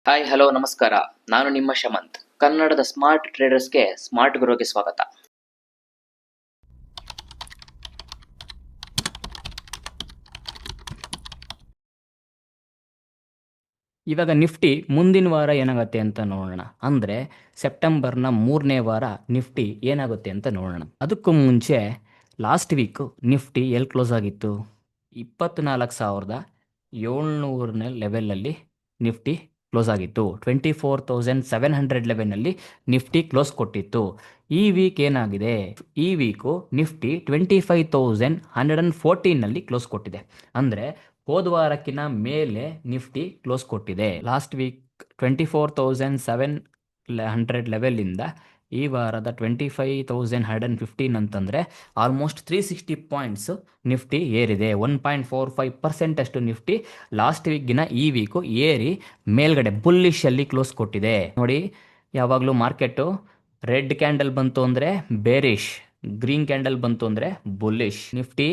Hi hello ನಮಸ್ಕಾರ. ನಾನು ನಿಮ್ಮ ಶಮಂತ್. ಕನ್ನಡದ ಸ್ಮಾರ್ಟ್ ಟ್ರೇಡರ್ಸ್ಗೆ ಸ್ಮಾರ್ಟ್ ಗುರುಗೆ ಸ್ವಾಗತ. ಇವಾಗ ನಿಫ್ಟಿ ಮುಂದಿನ ವಾರ ಏನಾಗುತ್ತೆ ಅಂತ ನೋಡೋಣ. ಅಂದರೆ ಸೆಪ್ಟೆಂಬರ್ನ 3ನೇ ವಾರ ನಿಫ್ಟಿ ಏನಾಗುತ್ತೆ ಅಂತ ನೋಡೋಣ. ಅದಕ್ಕೂ ಮುಂಚೆ ಲಾಸ್ಟ್ ವೀಕು ನಿಫ್ಟಿ ಎಲ್ಲಿ ಕ್ಲೋಸ್ ಆಗಿತ್ತು? 24,700ನೇ ಲೆವೆಲಲ್ಲಿ ನಿಫ್ಟಿ ಕ್ಲೋಸ್ ಆಗಿತ್ತು. 24,700 ಲೆವೆನಲ್ಲಿ ನಿಫ್ಟಿ ಕ್ಲೋಸ್ ಕೊಟ್ಟಿತ್ತು. ಈ ವೀಕ್ ಏನಾಗಿದೆ? ಈ ವೀಕು ನಿಫ್ಟಿ 25,114ನಲ್ಲಿ ಕ್ಲೋಸ್ ಕೊಟ್ಟಿದೆ. ಅಂದರೆ ಹೋದ ವಾರಕ್ಕಿಂತ ಮೇಲೆ ನಿಫ್ಟಿ ಕ್ಲೋಸ್ ಕೊಟ್ಟಿದೆ. ಲಾಸ್ಟ್ ವೀಕ್ 24,700 ಲೆವೆಲಿಂದ ಈ ವಾರದ 25,115 ಅಂತಂದರೆ ಆಲ್ಮೋಸ್ಟ್ 360 ಪಾಯಿಂಟ್ಸ್ ನಿಫ್ಟಿ ಏರಿದೆ. 1.45% ಅಷ್ಟು ನಿಫ್ಟಿ ಲಾಸ್ಟ್ ವೀಕ್ಗಿನ ಈ ವೀಕು ಏರಿ ಮೇಲ್ಗಡೆ ಬುಲ್ಲಿಶಲ್ಲಿ ಕ್ಲೋಸ್ ಕೊಟ್ಟಿದೆ. ನೋಡಿ, ಯಾವಾಗಲೂ ಮಾರ್ಕೆಟು ರೆಡ್ ಕ್ಯಾಂಡಲ್ ಬಂತು ಅಂದರೆ ಬೇರಿಶ್, ಗ್ರೀನ್ ಕ್ಯಾಂಡಲ್ ಬಂತು ಅಂದರೆ ಬುಲ್ಲಿಶ್. ನಿಫ್ಟಿ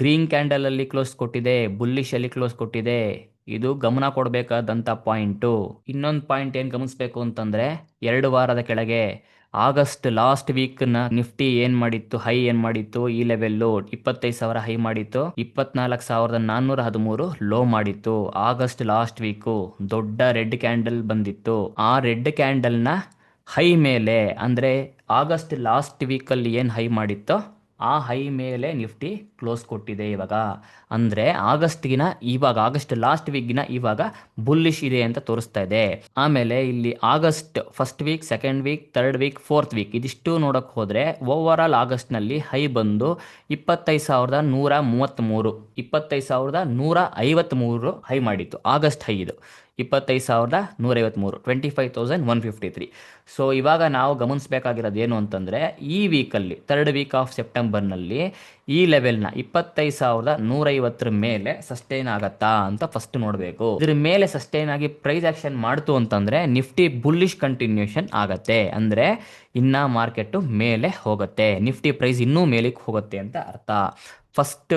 ಗ್ರೀನ್ ಕ್ಯಾಂಡಲಲ್ಲಿ ಕ್ಲೋಸ್ ಕೊಟ್ಟಿದೆ, ಬುಲ್ಲಿಶಲ್ಲಿ ಕ್ಲೋಸ್ ಕೊಟ್ಟಿದೆ. ಇದು ಗಮನ ಕೊಡಬೇಕಾದಂಥ ಪಾಯಿಂಟು. ಇನ್ನೊಂದು ಪಾಯಿಂಟ್ ಏನು ಗಮನಿಸಬೇಕು ಅಂತಂದರೆ, 2 ವಾರದ ಕೆಳಗೆ ಆಗಸ್ಟ್ ಲಾಸ್ಟ್ ವೀಕ್ನ ನಿಫ್ಟಿ ಏನು ಮಾಡಿತ್ತು, ಹೈ ಏನು ಮಾಡಿತ್ತು, ಈ ಲೆವೆಲ್ಲು 25,000 ಹೈ ಮಾಡಿತ್ತು, 24,413 ಲೋ ಮಾಡಿತ್ತು. ಆಗಸ್ಟ್ ಲಾಸ್ಟ್ ವೀಕು ದೊಡ್ಡ ರೆಡ್ ಕ್ಯಾಂಡಲ್ ಬಂದಿತ್ತು. ಆ ರೆಡ್ ಕ್ಯಾಂಡಲ್ನ ಹೈ ಮೇಲೆ, ಅಂದರೆ ಆಗಸ್ಟ್ ಲಾಸ್ಟ್ ವೀಕಲ್ಲಿ ಏನು ಹೈ ಮಾಡಿತ್ತೋ ಆ ಹೈ ಮೇಲೆ ನಿಫ್ಟಿ ಕ್ಲೋಸ್ ಕೊಟ್ಟಿದೆ ಇವಾಗ. ಅಂದರೆ ಆಗಸ್ಟ್ ಲಾಸ್ಟ್ ವೀಕ್ಗಿನ ಇವಾಗ ಬುಲ್ಲಿಶ್ ಇದೆ ಅಂತ ತೋರಿಸ್ತಾ ಇದೆ. ಆಮೇಲೆ ಇಲ್ಲಿ August first week, second week, third weak, fourth week ಇದಿಷ್ಟು ನೋಡೋಕೆ ಹೋದರೆ ಓವರ್ ಆಲ್ ಆಗಸ್ಟ್ನಲ್ಲಿ ಹೈ ಬಂದು 25,133, 25,153 ಹೈ ಮಾಡಿತ್ತು. ಆಗಸ್ಟ್ ಹೈ ಇದು 25,153, 25,153. ಸೊ ಇವಾಗ ನಾವು ಗಮನಿಸಬೇಕಾಗಿರೋದು ಏನು ಅಂತಂದರೆ, ಈ ವೀಕಲ್ಲಿ ಥರ್ಡ್ ವೀಕ್ ಆಫ್ ಸೆಪ್ಟೆಂಬರ್ನಲ್ಲಿ ಈ ಲೆವೆಲ್ನ 25,150 ಮೇಲೆ ಸಸ್ಟೈನ್ ಆಗತ್ತಾ ಅಂತ ಫಸ್ಟ್ ನೋಡಬೇಕು. ಇದ್ರ ಮೇಲೆ ಸಸ್ಟೈನ್ ಆಗಿ ಪ್ರೈಸ್ ಆಕ್ಷನ್ ಮಾಡ್ತು ಅಂತಂದರೆ ನಿಫ್ಟಿ ಬುಲ್ಲಿಶ್ ಕಂಟಿನ್ಯೂಷನ್ ಆಗತ್ತೆ. ಅಂದರೆ ಇನ್ನ ಮಾರ್ಕೆಟು ಮೇಲೆ ಹೋಗುತ್ತೆ, ನಿಫ್ಟಿ ಪ್ರೈಸ್ ಇನ್ನೂ ಮೇಲಕ್ಕೆ ಹೋಗುತ್ತೆ ಅಂತ ಅರ್ಥ. ಫಸ್ಟ್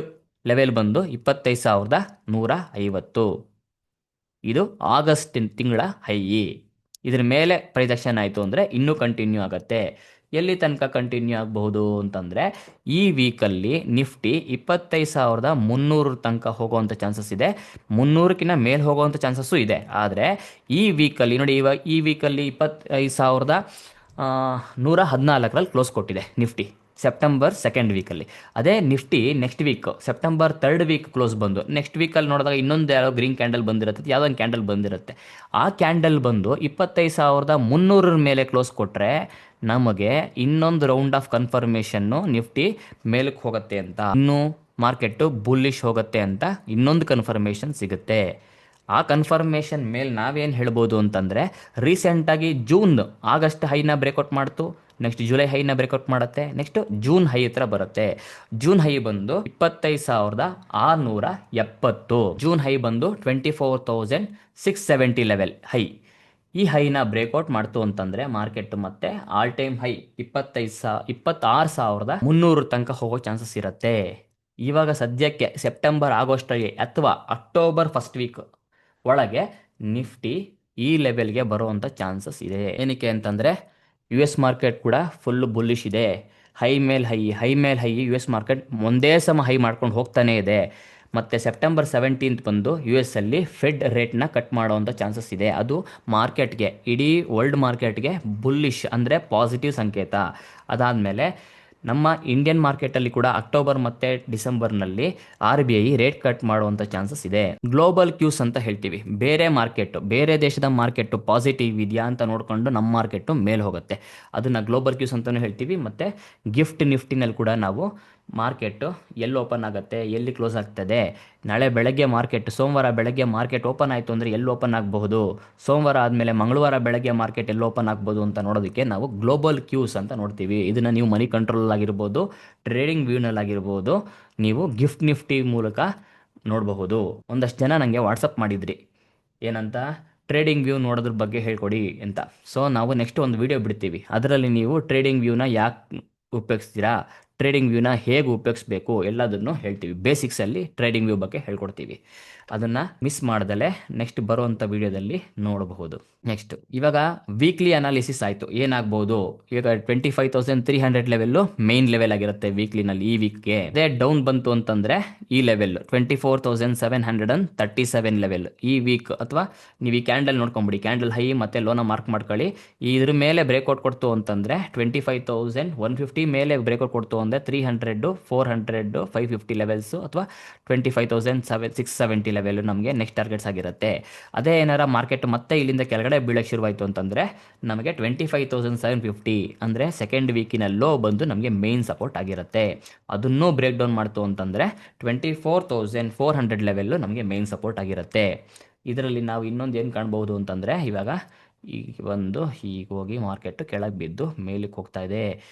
ಲೆವೆಲ್ ಬಂದು 25,150, ಇದು ಆಗಸ್ಟ್ ತಿಂಗಳ ಹೈ. ಇದ್ರ ಮೇಲೆ ಪ್ರೈಸ್ ಆಕ್ಷನ್ ಆಯಿತು ಅಂದರೆ ಇನ್ನೂ ಕಂಟಿನ್ಯೂ ಆಗುತ್ತೆ. ಎಲ್ಲಿ ತನಕ ಕಂಟಿನ್ಯೂ ಆಗಬಹುದು ಅಂತಂದರೆ, ಈ ವೀಕಲ್ಲಿ ನಿಫ್ಟಿ 25,300 ತನಕ ಹೋಗೋವಂಥ ಚಾನ್ಸಸ್ ಇದೆ, 300ಕ್ಕಿಂತ ಮೇಲೆ ಹೋಗೋವಂಥ ಚಾನ್ಸಸ್ಸು ಇದೆ. ಆದರೆ ಈ ವೀಕಲ್ಲಿ ನೋಡಿ, ಇವಾಗ ಈ ವೀಕಲ್ಲಿ 25,114ರಲ್ಲಿ ಕ್ಲೋಸ್ ಕೊಟ್ಟಿದೆ ನಿಫ್ಟಿ ಸೆಪ್ಟೆಂಬರ್ ಸೆಕೆಂಡ್ ವೀಕಲ್ಲಿ. ಅದೇ Nifty next week September third weak close ಬಂದು ನೆಕ್ಸ್ಟ್ ವೀಕಲ್ಲಿ ನೋಡಿದಾಗ ಇನ್ನೊಂದು ಯಾವುದೋ ಗ್ರೀನ್ ಕ್ಯಾಂಡಲ್ ಬಂದಿರುತ್ತೆ, ಯಾವುದೋ ಒಂದು ಕ್ಯಾಂಡಲ್ ಬಂದಿರುತ್ತೆ. ಆ ಕ್ಯಾಂಡಲ್ ಬಂದು 25,300 ಮೇಲೆ ಕ್ಲೋಸ್ ಕೊಟ್ಟರೆ ನಮಗೆ ಇನ್ನೊಂದು ರೌಂಡ್ ಆಫ್ ಕನ್ಫರ್ಮೇಷನ್ನು ನಿಫ್ಟಿ ಮೇಲಕ್ಕೆ ಹೋಗುತ್ತೆ ಅಂತ, ಇನ್ನೂ ಮಾರ್ಕೆಟು ಬುಲ್ಲಿಶ್ ಹೋಗುತ್ತೆ ಅಂತ ಇನ್ನೊಂದು ಕನ್ಫರ್ಮೇಷನ್ ಸಿಗುತ್ತೆ. ಆ ಕನ್ಫರ್ಮೇಷನ್ ಮೇಲೆ ನಾವೇನು ಹೇಳ್ಬೋದು ಅಂತಂದರೆ, ರೀಸೆಂಟಾಗಿ ಆಗಸ್ಟ್ ಹೈನ ಬ್ರೇಕ್ಔಟ್ ಮಾಡ್ತು, ನೆಕ್ಸ್ಟ್ ಜುಲೈ ಹೈನ ಬ್ರೇಕ್ಔಟ್ ಮಾಡುತ್ತೆ, ನೆಕ್ಸ್ಟ್ ಜೂನ್ ಹೈ ಹತ್ರ ಬರುತ್ತೆ. ಜೂನ್ ಹೈ ಬಂದು 25,670, ಜೂನ್ ಹೈ ಬಂದು 24,670 ಲೆವೆಲ್ ಹೈ. ಈ ಹೈನ ಬ್ರೇಕ್ಔಟ್ ಮಾಡ್ತು ಅಂತಂದರೆ ಮಾರ್ಕೆಟ್ ಮತ್ತೆ ಆಲ್ ಟೈಮ್ ಹೈ 26,300 ತನಕ ಹೋಗೋ ಚಾನ್ಸಸ್ ಇರುತ್ತೆ. ಇವಾಗ ಸದ್ಯಕ್ಕೆ ಸೆಪ್ಟೆಂಬರ್ ಆಗಸ್ಟಲ್ಲಿ ಅಥವಾ ಅಕ್ಟೋಬರ್ ಫಸ್ಟ್ ವೀಕ್ ಒಳಗೆ ನಿಫ್ಟಿ ಈ ಲೆವೆಲ್ಗೆ ಬರುವಂಥ ಚಾನ್ಸಸ್ ಇದೆ. ಏನಕ್ಕೆ ಅಂತಂದರೆ ಯು ಎಸ್ ಮಾರ್ಕೆಟ್ ಕೂಡ ಫುಲ್ಲು ಬುಲ್ಲಿಶ್ ಇದೆ. ಹೈ ಮೇಲೆ ಹೈ ಯು ಎಸ್ ಮಾರ್ಕೆಟ್ ಒಂದೇ ಸಮ ಹೈ ಮಾಡ್ಕೊಂಡು ಹೋಗ್ತಾನೇ ಇದೆ. ಮತ್ತು ಸೆಪ್ಟೆಂಬರ್ 17 ಬಂದು ಯು ಎಸ್ ಅಲ್ಲಿ ಫೆಡ್ ರೇಟ್ನ ಕಟ್ ಮಾಡೋವಂಥ ಚಾನ್ಸಸ್ ಇದೆ. ಅದು ಮಾರ್ಕೆಟ್ಗೆ, ಇಡೀ ವರ್ಲ್ಡ್ ಮಾರ್ಕೆಟ್ಗೆ ಬುಲ್ಲಿಶ್ ಅಂದರೆ ಪಾಸಿಟಿವ್ ಸಂಕೇತ. ಅದಾದಮೇಲೆ ನಮ್ಮ ಇಂಡಿಯನ್ ಮಾರ್ಕೆಟಲ್ಲಿ ಕೂಡ ಅಕ್ಟೋಬರ್ ಮತ್ತು ಡಿಸೆಂಬರ್ನಲ್ಲಿ RBI ರೇಟ್ ಕಟ್ ಮಾಡುವಂಥ ಚಾನ್ಸಸ್ ಇದೆ. ಗ್ಲೋಬಲ್ ಕ್ಯೂಸ್ ಅಂತ ಹೇಳ್ತೀವಿ, ಬೇರೆ ದೇಶದ ಮಾರ್ಕೆಟು ಪಾಸಿಟಿವ್ ಇದೆಯಾ ಅಂತ ನೋಡಿಕೊಂಡು ನಮ್ಮ ಮಾರ್ಕೆಟು ಮೇಲೆ ಹೋಗುತ್ತೆ, ಅದನ್ನು ಗ್ಲೋಬಲ್ ಕ್ಯೂಸ್ ಅಂತಲೂ ಹೇಳ್ತೀವಿ. ಮತ್ತು ಗಿಫ್ಟ್ ನಿಫ್ಟಿನಲ್ಲಿ ಕೂಡ ನಾವು ಮಾರ್ಕೆಟು ಎಲ್ಲಿ ಓಪನ್ ಆಗುತ್ತೆ, ಎಲ್ಲಿ ಕ್ಲೋಸ್ ಆಗ್ತದೆ, ನಾಳೆ ಬೆಳಗ್ಗೆ ಸೋಮವಾರ ಬೆಳಗ್ಗೆ ಮಾರ್ಕೆಟ್ ಓಪನ್ ಆಯಿತು ಅಂದರೆ ಎಲ್ಲಿ ಓಪನ್ ಆಗಬಹುದು, ಸೋಮವಾರ ಆದಮೇಲೆ ಮಂಗಳವಾರ ಬೆಳಗ್ಗೆ ಮಾರ್ಕೆಟ್ ಎಲ್ಲಿ ಓಪನ್ ಆಗ್ಬೋದು ಅಂತ ನೋಡೋದಕ್ಕೆ ನಾವು ಗ್ಲೋಬಲ್ ಕ್ಯೂಸ್ ಅಂತ ನೋಡ್ತೀವಿ. ಇದನ್ನು ನೀವು ಮನಿ ಕಂಟ್ರೋಲ್ ಆಗಿರ್ಬೋದು, ಟ್ರೇಡಿಂಗ್ ವ್ಯೂನಲ್ಲಾಗಿರ್ಬೋದು, ನೀವು ಗಿಫ್ಟ್ ನಿಫ್ಟಿ ಮೂಲಕ ನೋಡಬಹುದು. ಒಂದಷ್ಟು ಜನ ನನಗೆ ವಾಟ್ಸಪ್ ಮಾಡಿದ್ರಿ, ಏನಂತ, ಟ್ರೇಡಿಂಗ್ ವ್ಯೂ ನೋಡೋದ್ರ ಬಗ್ಗೆ ಹೇಳ್ಕೊಡಿ ಅಂತ. ಸೊ ನಾವು ನೆಕ್ಸ್ಟ್ ಒಂದು ವಿಡಿಯೋ ಬಿಡ್ತೀವಿ, ಅದರಲ್ಲಿ ನೀವು ಟ್ರೇಡಿಂಗ್ ವ್ಯೂನ ಯಾಕೆ ಉಪಯೋಗಿಸ್ತೀರಾ, ಟ್ರೇಡಿಂಗ್ ವ್ಯೂನ ಹೇಗೆ ಉಪಯೋಗಿಸ್ಬೇಕು ಎಲ್ಲದನ್ನು ಹೇಳ್ತೀವಿ. ಬೇಸಿಕ್ಸಲ್ಲಿ ಟ್ರೇಡಿಂಗ್ ವ್ಯೂ ಬಗ್ಗೆ ಹೇಳ್ಕೊಡ್ತೀವಿ. ಅದನ್ನು ಮಿಸ್ ಮಾಡ್ದಲೆ ನೆಕ್ಸ್ಟ್ ಬರುವಂಥ ವಿಡಿಯೋದಲ್ಲಿ ನೋಡಬಹುದು. ನೆಕ್ಸ್ಟ್ ಇವಾಗ ವೀಕ್ಲಿ ಅನಾಲಿಸಿಸ್ ಆಯಿತು. ಏನಾಗ್ಬೋದು, ಇವಾಗ 25,300 ಲೆವೆಲ್ಲು ಮೇನ್ ಲೆವೆಲ್ ಆಗಿರುತ್ತೆ ವೀಕ್ಲಿನಲ್ಲಿ. ಈ ವೀಕ್ಗೆ ಅದೇ ಡೌನ್ ಬಂತು ಅಂತಂದರೆ ಈ ಲೆವೆಲ್ 24,737 ಲೆವೆಲ್ ಈ ವೀಕ್, ಅಥವಾ ನೀವು ಈ ಕ್ಯಾಂಡಲ್ ನೋಡ್ಕೊಂಬಿಡಿ, ಕ್ಯಾಂಡಲ್ ಹೈ ಮತ್ತೆ ಲೋನ ಮಾರ್ಕ್ ಮಾಡ್ಕೊಳ್ಳಿ. ಇದ್ರ ಮೇಲೆ ಬ್ರೇಕ್ಔಟ್ ಕೊಡ್ತು ಅಂತಂದರೆ 25,150 ಮೇಲೆ ಬ್ರೇಕ್ಔಟ್ ಕೊಡ್ತು ಅಂದರೆ 300, 400, 550 ಲೆವೆಲ್ಸು, ಅಥವಾ 25,670 ಲೆವೆಲ್ ನಮಗೆ ನೆಕ್ಸ್ಟ್ ಟಾರ್ಗೆಟ್ಸ್ ಆಗಿರುತ್ತೆ. ಅದೇ ಏನಾರ ಮಾರ್ಕೆಟ್ ಮತ್ತೆ ಇಲ್ಲಿಂದ ಕೆಳಗಡೆ ಬೀಳಕ್ಕೆ ಶುರುವಾಯಿತು ಅಂತಂದರೆ ನಮಗೆ 25,750 ಅಂದರೆ ಸೆಕೆಂಡ್ ವೀಕಿನ ಲೋ ಬಂದು ನಮಗೆ ಮೇನ್ ಸಪೋರ್ಟ್ ಆಗಿರುತ್ತೆ. ಅದನ್ನೂ ಬ್ರೇಕ್ ಡೌನ್ ಮಾಡ್ತು ಅಂತಂದರೆ 24,400 ಲೆವೆಲ್ಲು ನಮಗೆ ಮೇನ್ ಸಪೋರ್ಟ್ ಆಗಿರುತ್ತೆ. ಇದರಲ್ಲಿ ನಾವು ಇನ್ನೊಂದು ಏನು ಕಾಣ್ಬೋದು ಅಂತಂದರೆ, ಇವಾಗ ಈಗ ಒಂದು ಹೀಗೆ ಹೋಗಿ ಮಾರ್ಕೆಟ್ ಕೆಳಗೆ ಬಿದ್ದು ಮೇಲಕ್ಕೆ ಹೋಗ್ತಾ ಇದೆ.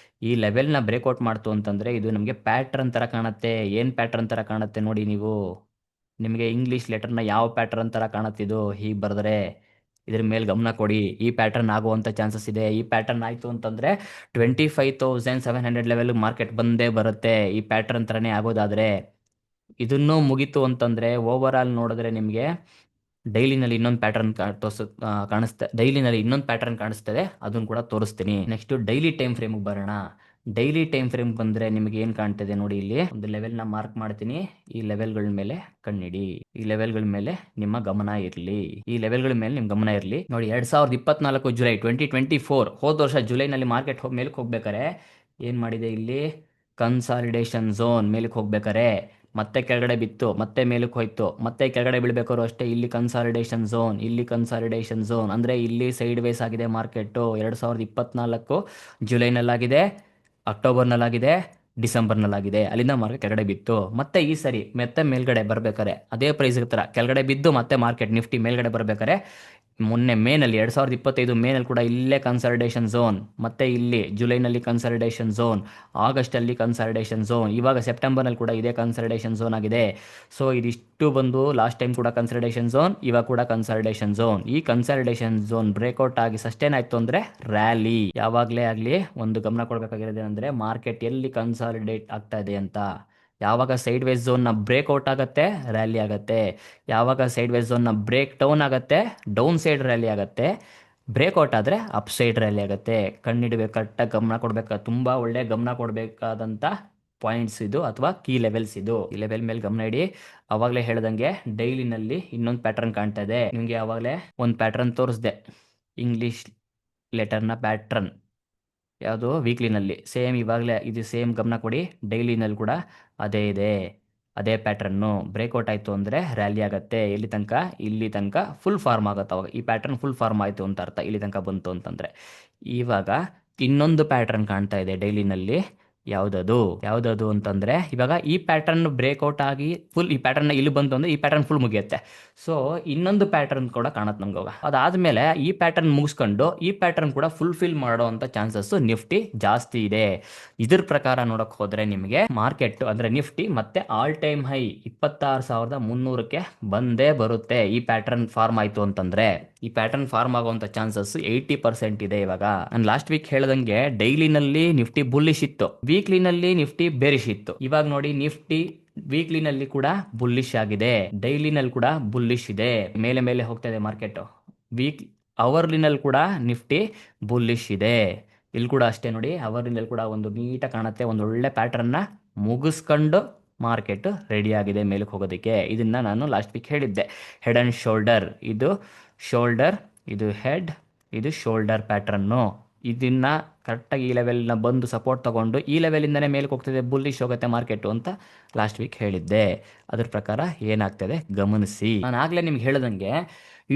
ಈ ಲೆವೆಲ್ನ ಬ್ರೇಕ್ಔಟ್ ಮಾಡ್ತು ಅಂತಂದರೆ ಇದು ನಮಗೆ ಪ್ಯಾಟ್ರನ್ ಥರ ಕಾಣುತ್ತೆ. ಏನು ಪ್ಯಾಟ್ರನ್ ಥರ ಕಾಣುತ್ತೆ ನೋಡಿ, ನೀವು ನಿಮಗೆ ಇಂಗ್ಲೀಷ್ ಲೆಟರ್ನ ಯಾವ ಪ್ಯಾಟ್ರನ್ ಥರ ಕಾಣುತ್ತಿದ್ದು, ಹೀಗೆ ಬರೆದ್ರೆ ಇದ್ರ ಮೇಲೆ ಗಮನ ಕೊಡಿ. ಈ ಪ್ಯಾಟರ್ನ್ ಆಗುವಂಥ ಚಾನ್ಸಸ್ ಇದೆ. ಈ ಪ್ಯಾಟರ್ನ್ ಆಯಿತು ಅಂತಂದರೆ 25,700 ಲೆವೆಲ್ ಮಾರ್ಕೆಟ್ ಬಂದೇ ಬರುತ್ತೆ. ಈ ಪ್ಯಾಟರ್ನ್ ಥರನೇ ಆಗೋದಾದರೆ ಇದನ್ನೂ ಮುಗೀತು ಅಂತಂದರೆ ಓವರ್ ಆಲ್ ನೋಡಿದ್ರೆ ನಿಮಗೆ ಡೈಲಿನಲ್ಲಿ ಇನ್ನೊಂದು ಪ್ಯಾಟರ್ನ್ ಡೈಲಿನಲ್ಲಿ ಇನ್ನೊಂದು ಪ್ಯಾಟರ್ನ್ ಕಾಣಿಸ್ತದೆ, ಅದನ್ನು ಕೂಡ ತೋರಿಸ್ತೀನಿ. ನೆಕ್ಸ್ಟ್ ಡೈಲಿ ಟೈಮ್ ಫ್ರೇಮ್ಗೆ ಬರೋಣ. ಡೈಲಿ ಟೈಮ್ ಫ್ರೇಮ್ ಬಂದರೆ ನಿಮಗೆ ಏನು ಕಾಣ್ತದೆ ನೋಡಿ, ಇಲ್ಲಿ ಒಂದು ಲೆವೆಲ್ನ ಮಾರ್ಕ್ ಮಾಡ್ತೀನಿ. ಈ ಲೆವೆಲ್ಗಳ ಮೇಲೆ ಕಣ್ಣಿಡಿ. ಈ ಲೆವೆಲ್ಗಳ ಮೇಲೆ ನಿಮ್ಮ ಗಮನ ಇರಲಿ. ನೋಡಿ 2024 ಜುಲೈ 2024 ಹೋದ ವರ್ಷ ಜುಲೈನಲ್ಲಿ ಮಾರ್ಕೆಟ್ ಮೇಲಕ್ಕೆ ಹೋಗ್ಬೇಕಾರೆ ಏನು ಮಾಡಿದೆ, ಇಲ್ಲಿ ಕನ್ಸಾಲಿಡೇಷನ್ ಝೋನ್ ಮೇಲಕ್ಕೆ ಹೋಗ್ಬೇಕಾರೆ ಮತ್ತೆ ಕೆಳಗಡೆ ಬಿತ್ತು, ಮತ್ತೆ ಮೇಲಕ್ಕೆ ಹೋಯ್ತು, ಮತ್ತೆ ಕೆಳಗಡೆ ಬೀಳ್ಬೇಕಾದ್ರು ಅಷ್ಟೇ ಇಲ್ಲಿ ಕನ್ಸಾಲಿಡೇಷನ್ ಝೋನ್, ಅಂದರೆ ಇಲ್ಲಿ ಸೈಡ್ ವೇಸ್ ಆಗಿದೆ ಮಾರ್ಕೆಟು. 2024 ಜುಲೈನಲ್ಲಾಗಿದೆ, ಅಕ್ಟೋಬರ್ನಲ್ಲಾಗಿದೆ, ಡಿಸೆಂಬರ್ನಲ್ಲಾಗಿದೆ. ಅಲ್ಲಿಂದ ಮಾರ್ಕೆಟ್ ಕೆಳಗಡೆ ಬಿತ್ತು. ಮತ್ತೆ ಈ ಸರಿ ಮತ್ತೆ ಮೇಲ್ಗಡೆ ಬರ್ಬೇಕಾರೆ ಅದೇ ಪ್ರೈಸ್ ಥರ ಕೆಳಗಡೆ ಬಿದ್ದು ಮತ್ತೆ ಮಾರ್ಕೆಟ್ ನಿಫ್ಟಿ ಮೇಲ್ಗಡೆ ಬರ್ಬೇಕಾರೆ ಮೊನ್ನೆ ಮೇನಲ್ಲಿ 2025 ಮೇನಲ್ಲಿ ಕೂಡ ಇಲ್ಲೇ ಕನ್ಸಾಲಿಡೇಷನ್ ಝೋನ್, ಮತ್ತೆ ಇಲ್ಲಿ ಜುಲೈನಲ್ಲಿ ಕನ್ಸಾಲಿಡೇಷನ್ ಝೋನ್, ಆಗಸ್ಟಲ್ಲಿ ಕನ್ಸಾಲಿಡೇಷನ್ ಝೋನ್, ಇವಾಗ ಸೆಪ್ಟೆಂಬರ್ನಲ್ಲಿ ಕೂಡ ಇದೇ ಕನ್ಸಾಲಿಡೇಷನ್ ಝೋನ್ ಆಗಿದೆ. ಸೊ ಇದಿಷ್ಟು ಬಂದು ಲಾಸ್ಟ್ ಟೈಮ್ ಕೂಡ ಕನ್ಸಾಲಿಡೇಷನ್ ಝೋನ್, ಇವಾಗ ಕೂಡ ಕನ್ಸಾಲಿಡೇಷನ್ ಝೋನ್. ಈ ಕನ್ಸಾಲಿಡೇಷನ್ ಝೋನ್ ಬ್ರೇಕ್ಔಟ್ ಆಗಿ ಸಸ್ಟೇನ್ ಆಯಿತು ಅಂದರೆ ರ್ಯಾಲಿ. ಯಾವಾಗಲೇ ಆಗಲಿ ಒಂದು ಗಮನ ಕೊಡಬೇಕಾಗಿರೋದು ಅಂದರೆ ಮಾರ್ಕೆಟ್ ಎಲ್ಲಿ ಕನ್ಸಾಲಿಡೇಟ್ ಆಗ್ತಾ ಇದೆ ಅಂತ. ಯಾವಾಗ ಸೈಡ್ ವೇಸ್ ಝೋನ್ನ ಬ್ರೇಕ್ಔಟ್ ಆಗುತ್ತೆ ರ್ಯಾಲಿ ಆಗುತ್ತೆ, ಯಾವಾಗ ಸೈಡ್ ವೇಸ್ ಝೋನ್ನ ಬ್ರೇಕ್ ಡೌನ್ ಆಗುತ್ತೆ ಡೌನ್ ಸೈಡ್ ರ್ಯಾಲಿ ಆಗುತ್ತೆ, ಬ್ರೇಕ್ಔಟ್ ಆದರೆ ಅಪ್ ಸೈಡ್ ರ್ಯಾಲಿ ಆಗುತ್ತೆ. ಕಣ್ಣಿಡಬೇಕು, ಕರೆಕ್ಟಾಗಿ ಗಮನ ಕೊಡಬೇಕು, ತುಂಬ ಒಳ್ಳೆ ಗಮನ ಕೊಡಬೇಕಾದಂಥ ಪಾಯಿಂಟ್ಸ್ ಇದು, ಅಥವಾ ಕೀ ಲೆವೆಲ್ಸ್ ಇದು. ಈ ಲೆವೆಲ್ ಮೇಲೆ ಗಮನ ಇಡಿ. ಆವಾಗಲೇ ಹೇಳ್ದಂಗೆ ಡೈಲಿನಲ್ಲಿ ಇನ್ನೊಂದು ಪ್ಯಾಟರ್ನ್ ಕಾಣ್ತಾ ಇದೆ. ನಿಮಗೆ ಆವಾಗಲೇ ಒಂದು ಪ್ಯಾಟರ್ನ್ ತೋರಿಸ್ದೆ, ಇಂಗ್ಲೀಷ್ ಲೆಟರ್ನ ಪ್ಯಾಟ್ರನ್. ಯಾವುದು ವೀಕ್ಲಿನಲ್ಲಿ ಸೇಮ್, ಇವಾಗಲೇ ಇದು ಸೇಮ್ ಗಮನ ಕೊಡಿ. ಡೈಲಿನಲ್ಲಿ ಕೂಡ ಅದೇ ಇದೆ, ಅದೇ ಪ್ಯಾಟ್ರನ್ನು. ಬ್ರೇಕ್ಔಟ್ ಆಯಿತು ಅಂದರೆ ರ್ಯಾಲಿ ಆಗುತ್ತೆ. ಎಲ್ಲಿ ತನಕ, ಇಲ್ಲಿ ತನಕ ಫುಲ್ ಫಾರ್ಮ್ ಆಗುತ್ತೆ. ಅವಾಗ ಈ ಪ್ಯಾಟ್ರನ್ ಫುಲ್ ಫಾರ್ಮ್ ಆಯಿತು ಅಂತ ಅರ್ಥ, ಇಲ್ಲಿ ತನಕ ಬಂತು ಅಂತಂದರೆ. ಇವಾಗ ಇನ್ನೊಂದು ಪ್ಯಾಟ್ರನ್ ಕಾಣ್ತಾ ಇದೆ ಡೈಲಿನಲ್ಲಿ. ಯಾವುದದು ಅಂತಂದರೆ, ಇವಾಗ ಈ ಪ್ಯಾಟರ್ನ್ ಬ್ರೇಕ್ಔಟ್ ಆಗಿ ಫುಲ್ ಈ ಪ್ಯಾಟರ್ನ್ ಇಲ್ಲಿ ಬಂತು ಅಂದರೆ ಈ ಪ್ಯಾಟರ್ನ್ ಫುಲ್ ಮುಗಿಯುತ್ತೆ. ಸೊ ಇನ್ನೊಂದು ಪ್ಯಾಟರ್ನ್ ಕೂಡ ಕಾಣುತ್ತೆ ನಮ್ಗೆ. ಅವಾಗ ಅದಾದಮೇಲೆ ಈ ಪ್ಯಾಟರ್ನ್ ಮುಗಿಸ್ಕೊಂಡು ಈ ಪ್ಯಾಟರ್ನ್ ಕೂಡ ಫುಲ್ಫಿಲ್ ಮಾಡೋವಂಥ ಚಾನ್ಸಸ್ ನಿಫ್ಟಿ ಜಾಸ್ತಿ ಇದೆ. ಇದ್ರ ಪ್ರಕಾರ ನೋಡೋಕೆ ಹೋದರೆ ನಿಮಗೆ ಮಾರ್ಕೆಟ್ ಅಂದರೆ ನಿಫ್ಟಿ ಮತ್ತೆ ಆಲ್ ಟೈಮ್ ಹೈ 26,300ಕ್ಕೆ ಬಂದೇ ಬರುತ್ತೆ. ಈ ಪ್ಯಾಟರ್ನ್ ಫಾರ್ಮ್ ಆಯಿತು ಅಂತಂದರೆ ಈ ಪ್ಯಾಟರ್ನ್ ಫಾರ್ಮ್ ಆಗುವಂಥ ಚಾನ್ಸಸ್ 80% ಇದೆ. ಇವಾಗ ನಾನು ಲಾಸ್ಟ್ ವೀಕ್ ಹೇಳ್ದಂಗೆ ಡೈಲಿನಲ್ಲಿ ನಿಫ್ಟಿ ಬುಲ್ಲಿಶ್ ಇತ್ತು, ವೀಕ್ಲಿನಲ್ಲಿ ನಿಫ್ಟಿ ಬೇರಿಶ್ ಇತ್ತು. ಇವಾಗ ನೋಡಿ ನಿಫ್ಟಿ ವೀಕ್ಲಿನಲ್ಲಿ ಕೂಡ ಬುಲ್ಲಿಶ್ ಆಗಿದೆ, ಡೈಲಿನಲ್ಲಿ ಕೂಡ ಬುಲ್ಲಿಶ್ ಇದೆ, ಮೇಲೆ ಮೇಲೆ ಹೋಗ್ತಾ ಇದೆ ಮಾರ್ಕೆಟ್. ಅವರ್ಲಿನಲ್ಲಿ ಕೂಡ ನಿಫ್ಟಿ ಬುಲ್ಲಿಶ್ ಇದೆ. ಇಲ್ಲಿ ಕೂಡ ಅಷ್ಟೇ ನೋಡಿ, ಅವರ್ಲಿನಲ್ಲಿ ಕೂಡ ಒಂದು ನೀಟಾಗಿ ಕಾಣುತ್ತೆ. ಒಂದು ಒಳ್ಳೆ ಪ್ಯಾಟರ್ನ್ನ ಮುಗಿಸ್ಕೊಂಡು ಮಾರ್ಕೆಟ್ ರೆಡಿ ಆಗಿದೆ ಮೇಲಕ್ಕೆ ಹೋಗೋದಕ್ಕೆ. ಇದನ್ನ ನಾನು ಲಾಸ್ಟ್ ವೀಕ್ ಹೇಳಿದ್ದೆ. ಹೆಡ್ ಆ್ಯಂಡ್ ಶೋಲ್ಡರ್, ಇದು ಶೋಲ್ಡರ್, ಇದು ಹೆಡ್, ಇದು ಶೋಲ್ಡರ್ ಪ್ಯಾಟ್ರನ್ನು. ಇದನ್ನು ಕರೆಕ್ಟಾಗಿ ಈ ಲೆವೆಲ್ನ ಬಂದು ಸಪೋರ್ಟ್ ತೊಗೊಂಡು ಈ ಲೆವೆಲಿಂದನೇ ಮೇಲಕ್ಕೆ ಹೋಗ್ತದೆ, ಬುಲ್ಲಿಶ್ ಹೋಗುತ್ತೆ ಮಾರ್ಕೆಟು ಅಂತ ಲಾಸ್ಟ್ ವೀಕ್ ಹೇಳಿದ್ದೆ. ಅದ್ರ ಪ್ರಕಾರ ಏನಾಗ್ತದೆ ಗಮನಿಸಿ. ನಾನು ಆಗಲೇ ನಿಮ್ಗೆ ಹೇಳ್ದಂಗೆ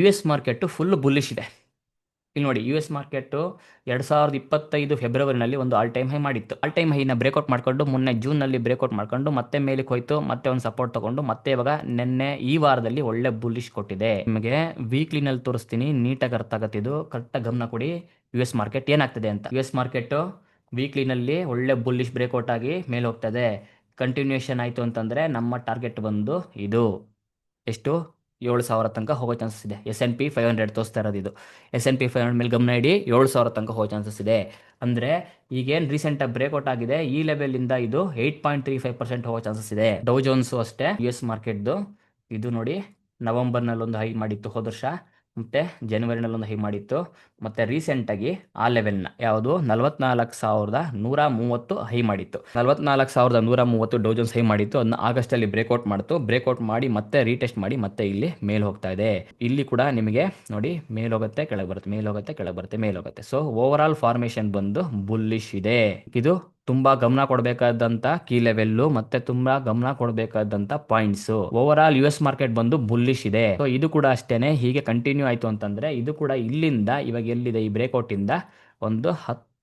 US ಮಾರ್ಕೆಟು ಫುಲ್ ಬುಲ್ಲಿಶ್ ಇದೆ. ಇಲ್ಲಿ ನೋಡಿ, US ಮಾರ್ಕೆಟು 2025 ಫೆಬ್ರವರಿನಲ್ಲಿ ಒಂದು ಆಲ್ ಟೈಮ್ ಹೈ ಮಾಡಿತ್ತು. ಆಲ್ ಟೈಮ್ ಹೈನ ಬ್ರೇಕ್ಔಟ್ ಮಾಡ್ಕೊಂಡು ಮೊನ್ನೆ ಜೂನ್ನಲ್ಲಿ ಬ್ರೇಕ್ಔಟ್ ಮಾಡ್ಕೊಂಡು ಮತ್ತೆ ಮೇಲಕ್ಕೆ ಹೋಯ್ತು, ಮತ್ತೆ ಒಂದು ಸಪೋರ್ಟ್ ತಗೊಂಡು ಮತ್ತೆ ಇವಾಗ ನಿನ್ನೆ ಈ ವಾರದಲ್ಲಿ ಒಳ್ಳೆ ಬುಲ್ಲಿಶ್ ಕೊಟ್ಟಿದೆ. ನಿಮಗೆ ವೀಕ್ಲಿನಲ್ಲಿ ತೋರಿಸ್ತೀನಿ, ನೀಟಾಗಿ ಅರ್ಥ ಆಗತ್ತೆ. ಇದು ಕರೆಕ್ಟಾಗಿ ಗಮನ ಕೊಡಿ. US ಮಾರ್ಕೆಟ್ ಏನಾಗ್ತದೆ ಅಂತ. US ಮಾರ್ಕೆಟು ವೀಕ್ಲಿನಲ್ಲಿ ಒಳ್ಳೆ ಬುಲ್ಲಿಶ್ ಬ್ರೇಕ್ಔಟ್ ಆಗಿ ಮೇಲೆ ಹೋಗ್ತದೆ. ಕಂಟಿನ್ಯೂಷನ್ ಆಯಿತು ಅಂತಂದರೆ ನಮ್ಮ ಟಾರ್ಗೆಟ್ ಬಂದು ಇದು ಎಷ್ಟು, 7,000 ತನಕ ಹೋಗೋ ಚಾನ್ಸಸ್ ಇದೆ. S&P 500 ತೋರಿಸ್ತಾ ಇರೋದು ಇದು. S&P 500 ಮೇಲೆ ಗಮನ ಇಡಿ, 7,000 ತನಕ ಹೋಗೋ ಚಾನ್ಸಸ್ ಇದೆ. ಅಂದರೆ ಈಗೇನು ರೀಸೆಂಟಾಗಿ ಬ್ರೇಕ್ಔಟ್ ಆಗಿದೆ ಈ ಲೆವೆಲಿಂದ ಇದು 8.35% ಹೋಗೋ ಚಾನ್ಸಸ್ ಇದೆ. ಡೌ ಜೋನ್ಸು ಅಷ್ಟೇ, US ಮಾರ್ಕೆಟ್ದು ಇದು ನೋಡಿ ನವೆಂಬರ್ನಲ್ಲಿ ಒಂದು ಹೈ ಮಾಡಿತ್ತು ಹೋದ ವರ್ಷ, ಮತ್ತೆ ಜನವರಿನಲ್ಲಿ ಒಂದು ಹೈ ಮಾಡಿತ್ತು, ಮತ್ತೆ ರೀಸೆಂಟಾಗಿ ಆ ಲೆವೆಲ್ನ ಯಾವುದು 44,130 ಹೈ ಮಾಡಿತ್ತು. 44,130 ಡೋಜನ್ಸ್ ಹೈ ಮಾಡಿತ್ತು. ಅದನ್ನ ಆಗಸ್ಟಲ್ಲಿ ಬ್ರೇಕ್ಔಟ್ ಮಾಡ್ತು. ಬ್ರೇಕ್ಔಟ್ ಮಾಡಿ ಮತ್ತೆ ರೀಟೆಸ್ಟ್ ಮಾಡಿ ಮತ್ತೆ ಇಲ್ಲಿ ಮೇಲ್ ಹೋಗ್ತಾ ಇದೆ. ಇಲ್ಲಿ ಕೂಡ ನಿಮಗೆ ನೋಡಿ ಮೇಲ್ ಹೋಗುತ್ತೆ, ಕೆಳಗೆ ಬರುತ್ತೆ, ಮೇಲ್ ಹೋಗುತ್ತೆ, ಕೆಳಗೆ ಬರುತ್ತೆ, ಮೇಲ್ ಹೋಗುತ್ತೆ. ಸೊ ಓವರ್ ಆಲ್ ಫಾರ್ಮೇಶನ್ ಬಂದು ಬುಲ್ಲಿಶ್ ಇದೆ. ಇದು ತುಂಬಾ ಗಮನ ಕೊಡಬೇಕಾದಂತ ಕೀ ಲೆವೆಲ್ ಮತ್ತೆ ತುಂಬಾ ಗಮನ ಕೊಡಬೇಕಾದಂತ points. Overall US market ಬಂದು ಬುಲ್ಲಿಶ್ ಇದೆ. ಸೊ ಇದು ಕೂಡ ಅಷ್ಟೇನೆ, ಹೀಗೆ ಕಂಟಿನ್ಯೂ ಆಯ್ತು ಅಂತಂದ್ರೆ ಇದು ಕೂಡ ಇಲ್ಲಿಂದ ಇವಾಗ ಎಲ್ಲಿದೆ ಈ ಬ್ರೇಕ್ಔಟ್ ಇಂದ ಒಂದು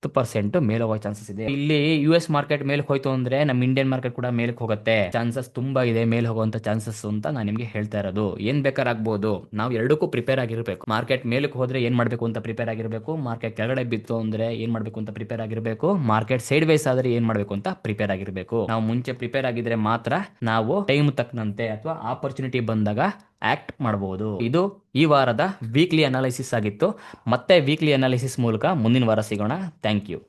10% ಮೇಲೆ ಹೋಗೋ ಚಾನ್ಸಸ್ ಇದೆ. ಇಲ್ಲಿ US ಮಾರ್ಕೆಟ್ ಮೇಲೆ ಹೋಯ್ತು ಅಂದ್ರೆ ನಮ್ಮ ಇಂಡಿಯನ್ ಮಾರ್ಕೆಟ್ ಕೂಡ ಮೇಲಕ್ಕೆ ಹೋಗುತ್ತೆ, ಚಾನ್ಸಸ್ ತುಂಬಾ ಇದೆ ಮೇಲೆ ಹೋಗುವಂತ ಚಾನ್ಸಸ್ ಅಂತ ನಾನು ನಿಮ್ಗೆ ಹೇಳ್ತಾ ಇರೋದು. ಏನ್ ಬೇಕಾರಾಗ್ಬೋದು, ನಾವು ಎರಡಕ್ಕೂ ಪ್ರಿಪೇರ್ ಆಗಿರ್ಬೇಕು. ಮಾರ್ಕೆಟ್ ಮೇಲಕ್ಕೆ ಹೋದ್ರೆ ಏನ್ ಮಾಡ್ಬೇಕು ಅಂತ ಪ್ರಿಪೇರ್ ಆಗಿರ್ಬೇಕು, ಮಾರ್ಕೆಟ್ ಕೆಳಗಡೆ ಬಿತ್ತು ಅಂದ್ರೆ ಏನ್ ಮಾಡ್ಬೇಕು ಅಂತ ಪ್ರಿಪೇರ್ ಆಗಿರ್ಬೇಕು, ಮಾರ್ಕೆಟ್ ಸೈಡ್ ವೈಸ್ ಆದ್ರೆ ಏನ್ ಮಾಡ್ಬೇಕು ಅಂತ ಪ್ರಿಪೇರ್ ಆಗಿರ್ಬೇಕು. ನಾವು ಮುಂಚೆ ಪ್ರಿಪೇರ್ ಆಗಿದ್ರೆ ಮಾತ್ರ ನಾವು ಟೈಮ್ ತಕ್ಕಂತೆ ಅಥವಾ ಆಪರ್ಚುನಿಟಿ ಬಂದಾಗ ಆಕ್ಟ್ ಮಾಡಬಹುದು. ಇದು ಈ ವಾರದ ವೀಕ್ಲಿ ಅನಾಲಿಸಿಸ್ ಆಗಿತ್ತು. ಮತ್ತೆ ವೀಕ್ಲಿ ಅನಾಲಿಸಿಸ್ ಮೂಲಕ ಮುಂದಿನ ವಾರ ಸಿಗೋಣ. Thank you.